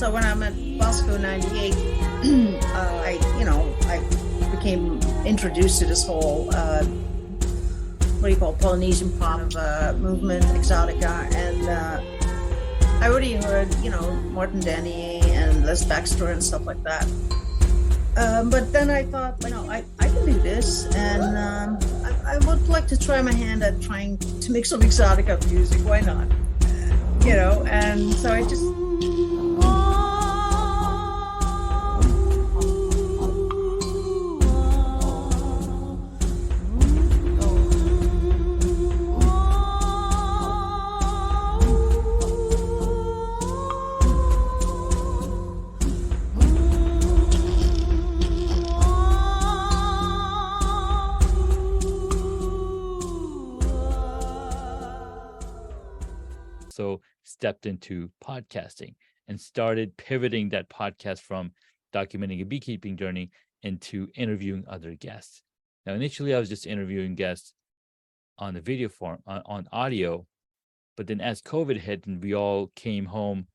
So when I'm at Bosco 98, I became introduced to this whole, what do you call, Polynesian pop movement, exotica, and I already heard, Martin Denny and Les Baxter and stuff like that. But then I thought, I can do this, and I would like to try my hand at trying to make some exotica music. Why not? And so I just. So stepped into podcasting and started pivoting that podcast from documenting a beekeeping journey into interviewing other guests. Now, initially, I was just interviewing guests on the video form, on audio, but then as COVID hit and we all came home,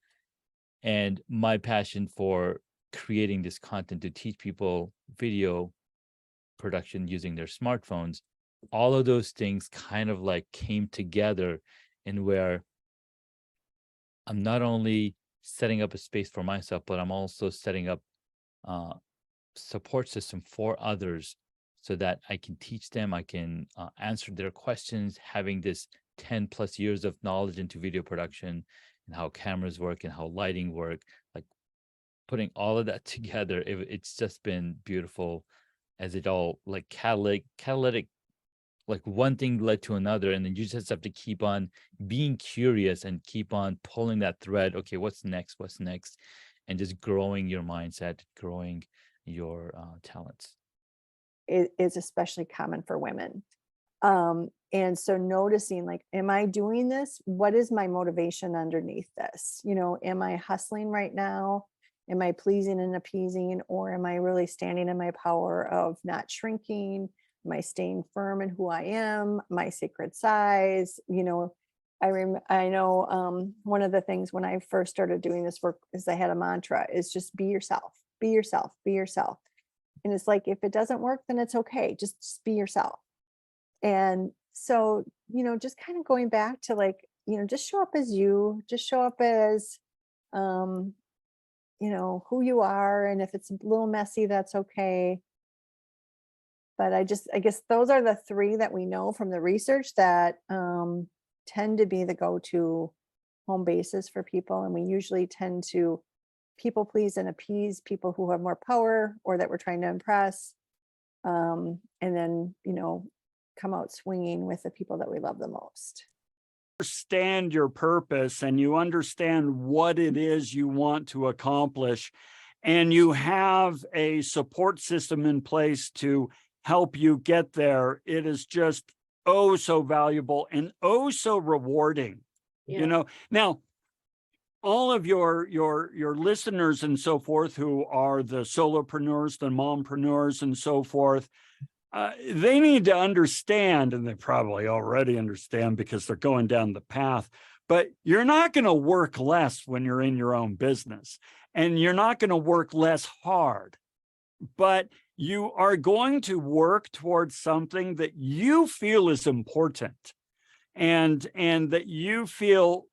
and my passion for creating this content to teach people video production using their smartphones, all of those things kind of like came together in where I'm not only setting up a space for myself, but I'm also setting up a support system for others so that I can teach them, I can answer their questions, having this 10 plus years of knowledge into video production and how cameras work and how lighting work, like putting all of that together. It's just been beautiful as it all like catalytic, like one thing led to another, and then you just have to keep on being curious and keep on pulling that thread. Okay, what's next, and just growing your mindset, growing your talents. It is especially common for women, and so noticing, like, am I doing this? What is my motivation underneath this? Am I hustling right now? Am I pleasing and appeasing, or am I really standing in my power of not shrinking? Am I staying firm in who I am, my sacred size? I know one of the things when I first started doing this work is I had a mantra is just be yourself, be yourself, be yourself. And it's like, if it doesn't work, then it's okay. Just be yourself. And so, just kind of going back to like, just show up as you, just show up as, who you are. And if it's a little messy, that's okay. But I guess those are the three that we know from the research that tend to be the go-to home bases for people. And we usually tend to people please and appease people who have more power or that we're trying to impress. And then, come out swinging with the people that we love the most. Understand your purpose and you understand what it is you want to accomplish, and you have a support system in place to help you get there. It is just so valuable and so rewarding. Now all of your listeners and so forth who are the solopreneurs, the mompreneurs and so forth, they need to understand, and they probably already understand because they're going down the path, but you're not going to work less when you're in your own business, and you're not going to work less hard, but you are going to work towards something that you feel is important and that you feel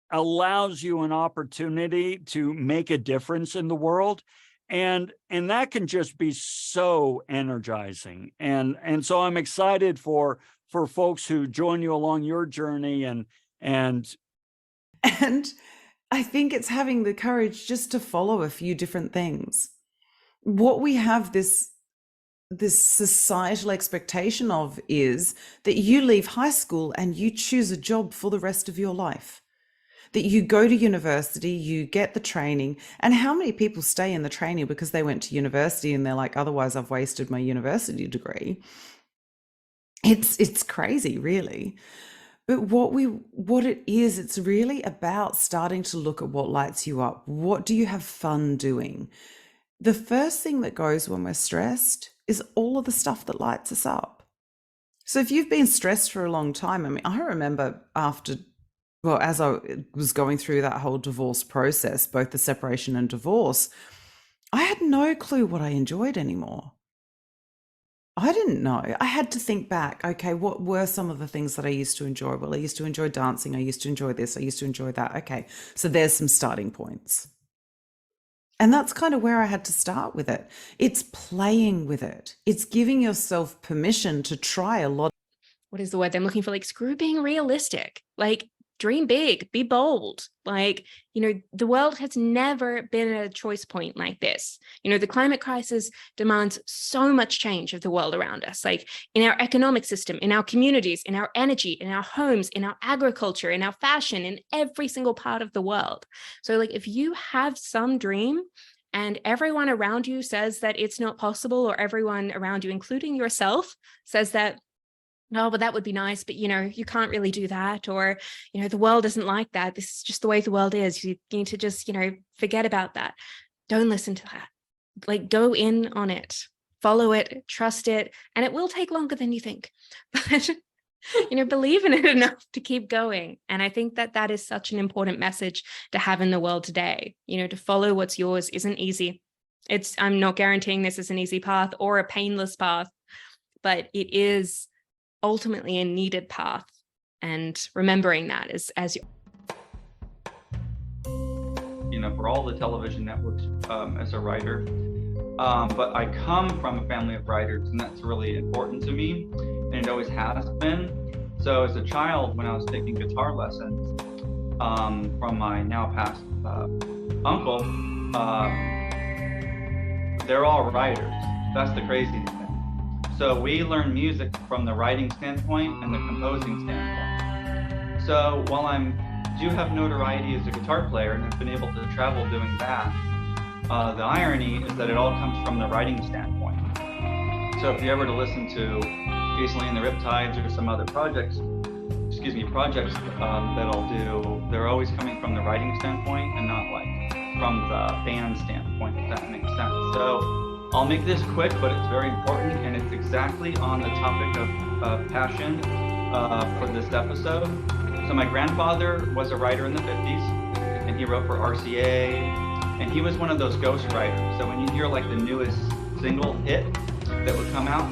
allows you an opportunity to make a difference in the world. And that can just be so energizing. And so I'm excited for folks who join you along your journey and I think it's having the courage just to follow a few different things. What we have this societal expectation of is that you leave high school and you choose a job for the rest of your life, that you go to university, you get the training. And how many people stay in the training because they went to university and they're like, otherwise I've wasted my university degree. It's crazy, really. But what it is, it's really about starting to look at what lights you up. What do you have fun doing? The first thing that goes when we're stressed is all of the stuff that lights us up. So if you've been stressed for a long time, I remember well, as I was going through that whole divorce process, both the separation and divorce, I had no clue what I enjoyed anymore. I didn't know. I had to think back, okay, what were some of the things that I used to enjoy? Well, I used to enjoy dancing. I used to enjoy this. I used to enjoy that. Okay, so there's some starting points. And that's kind of where I had to start with it. It's playing with it. It's giving yourself permission to try a lot. What is the word I'm looking for? Like, screw being realistic. Like, dream big, be bold. Like, the world has never been at a choice point like this. The climate crisis demands so much change of the world around us, like in our economic system, in our communities, in our energy, in our homes, in our agriculture, in our fashion, in every single part of the world. So like, if you have some dream and everyone around you says that it's not possible, or everyone around you, including yourself, says that, oh, but that would be nice, but you can't really do that, or the world isn't like that, this is just the way the world is, you need to just forget about that. Don't listen to that. Like, go in on it, follow it, trust it, and it will take longer than you think, but believe in it enough to keep going. And I think that that is such an important message to have in the world today. To follow what's yours isn't easy. I'm not guaranteeing this is an easy path or a painless path, but it is ultimately a needed path, and remembering that as you for all the television networks as a writer, but I come from a family of writers, and that's really important to me, and it always has been. So as a child, when I was taking guitar lessons from my now passed uncle, they're all writers. That's the crazy thing. So we learn music from the writing standpoint and the composing standpoint. So while I do have notoriety as a guitar player and have been able to travel doing that, the irony is that it all comes from the writing standpoint. So if you ever to listen to Easily in the Riptides or some other projects that I'll do, they're always coming from the writing standpoint and not like from the band standpoint, if that makes sense. So I'll make this quick, but it's very important, and it's exactly on the topic of passion for this episode. So my grandfather was a writer in the 50s, and he wrote for RCA, and he was one of those ghost writers. So when you hear like the newest single hit that would come out,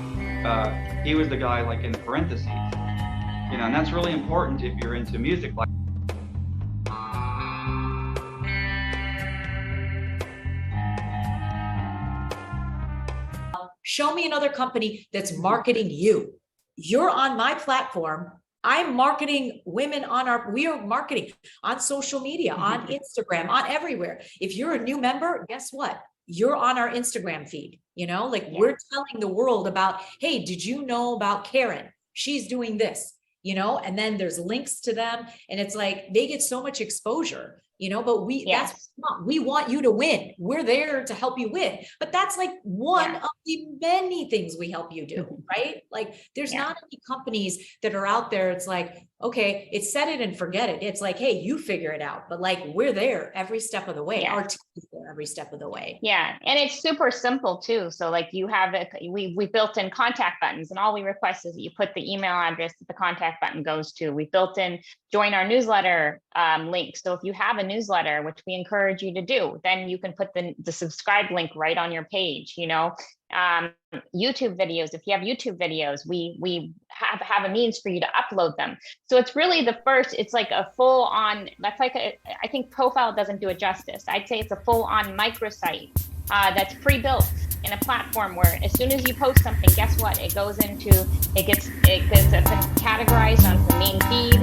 he was the guy like in parentheses, and that's really important if you're into music. Like, show me another company that's marketing you. You're on my platform. I'm marketing women we are marketing on social media, on Instagram, on everywhere. If you're a new member, guess what? You're on our Instagram feed, we're telling the world about, hey, did you know about Karen? She's doing this, and then there's links to them, and it's like, they get so much exposure, but we want you to win. We're there to help you win, but that's like one of the many things we help you do, right? Like, there's not any companies that are out there. It's like, okay, it's set it and forget it. It's like, hey, you figure it out, but like, we're there every step of the way. Our team is there every step of the way. Yeah, and it's super simple too. So like, you have we built in contact buttons, and all we request is that you put the email address that the contact button goes to. We built in join our newsletter link. So if you have a newsletter, which we encourage you to do, then you can put the subscribe link right on your page. YouTube videos, if you have YouTube videos, we have a means for you to upload them. So it's really it's like a full on, I think profile doesn't do it justice. I'd say it's a full on microsite that's pre-built in a platform where as soon as you post something, guess what? It gets categorized onto the main feed.